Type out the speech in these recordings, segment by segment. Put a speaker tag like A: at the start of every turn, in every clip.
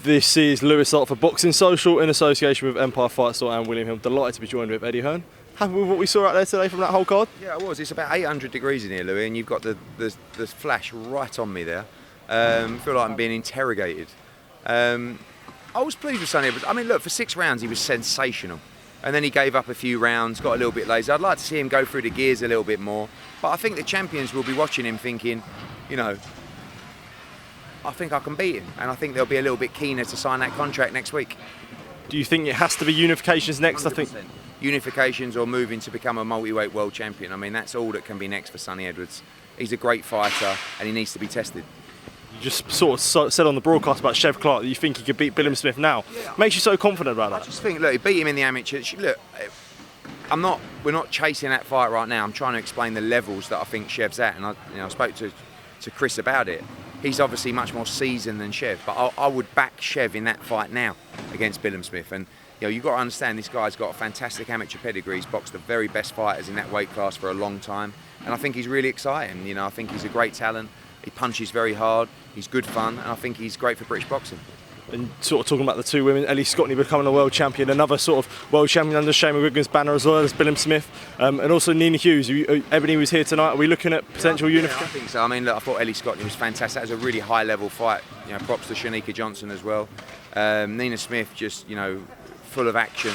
A: This is Lewis Hart for Boxing Social in association with Empire Fight Store and William Hill. Delighted to be joined with Eddie Hearn. Happy with what we saw out there today from that whole card?
B: Yeah, it was. It's about 800 degrees in here, Louis, and you've got the flash right on me there. I feel like I'm being interrogated. I was pleased with Sonny Edwards. I mean, look, for 6 rounds he was sensational. And then he gave up a few rounds, got a little bit lazy. I'd like to see him go through the gears a little bit more. But I think the champions will be watching him thinking, you know, I think I can beat him, and I think they'll be a little bit keener to sign that contract next week.
A: Do you think it has to be unifications next?
B: 100%.
A: I think
B: unifications or moving to become a multi-weight world champion. I mean, that's all that can be next for Sonny Edwards. He's a great fighter, and he needs to be tested.
A: You just sort of said on the broadcast about Chev Clarke that you think he could beat Billam-Smith now. Yeah. Makes you so confident about that?
B: I just think, look, he beat him in the amateur. Look, we're not chasing that fight right now. I'm trying to explain the levels that I think Chev's at, and I spoke to Chris about it. He's obviously much more seasoned than Chev, but I would back Chev in that fight now against Billam-Smith. And you've got to understand, this guy's got a fantastic amateur pedigree. He's boxed the very best fighters in that weight class for a long time, and I think he's really exciting. I think he's a great talent. He punches very hard. He's good fun, and I think he's great for British boxing.
A: And sort of talking about the two women, Ellie Scotney becoming a world champion, another sort of world champion under Shane McGuigan's banner as well as Billam-Smith, and also Nina Hughes. Ebony was here tonight. Are we looking at potential unification?
B: I think so. I mean, look, I thought Ellie Scotney was fantastic. That was a really high-level fight. Props to Shanika Johnson as well. Nina Smith, just full of action.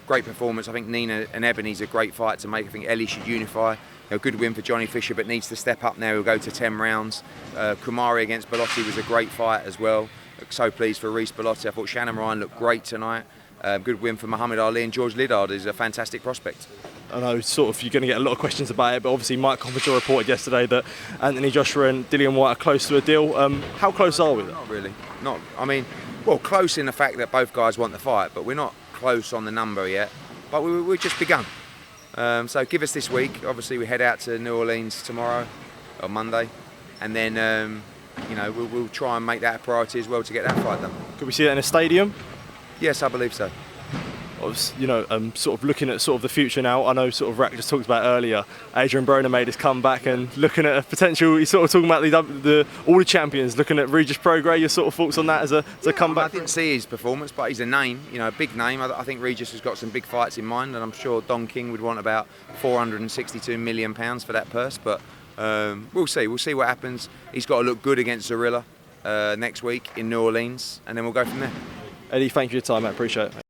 B: Great performance. I think Nina and Ebony's a great fight to make. I think Ellie should unify. Good win for Johnny Fisher, but needs to step up now. He'll go to 10 rounds. Kumari against Bellotti was a great fight as well. So pleased for Reece Bellotti. I thought Shannon Ryan looked great tonight. Good win for Muhammad Ali, and George Liddard is a fantastic prospect.
A: I know sort of you're going to get a lot of questions about it, but obviously Mike Coventry reported yesterday that Anthony Joshua and Dillian Whyte are close to a deal. How close are we?
B: Not really. Close in the fact that both guys want the fight, but we're not close on the number yet. But we've just begun. So give us this week. Obviously we head out to New Orleans tomorrow, or Monday, and then we'll try and make that a priority as well to get that fight done.
A: Could we see that in a stadium?
B: Yes, I believe so.
A: Sort of looking at sort of the future now. I know sort of Rack just talked about earlier. Adrien Broner made his comeback and looking at a potential. He's sort of talking about all the champions. Looking at Regis Prograis. Your sort of thoughts on that as a comeback?
B: I didn't see his performance, but he's a name. A big name. I think Regis has got some big fights in mind, and I'm sure Don King would want about £462 million for that purse. But we'll see. We'll see what happens. He's got to look good against Zorilla next week in New Orleans, and then we'll go from there.
A: Eddie, thank you for your time, mate. Appreciate it.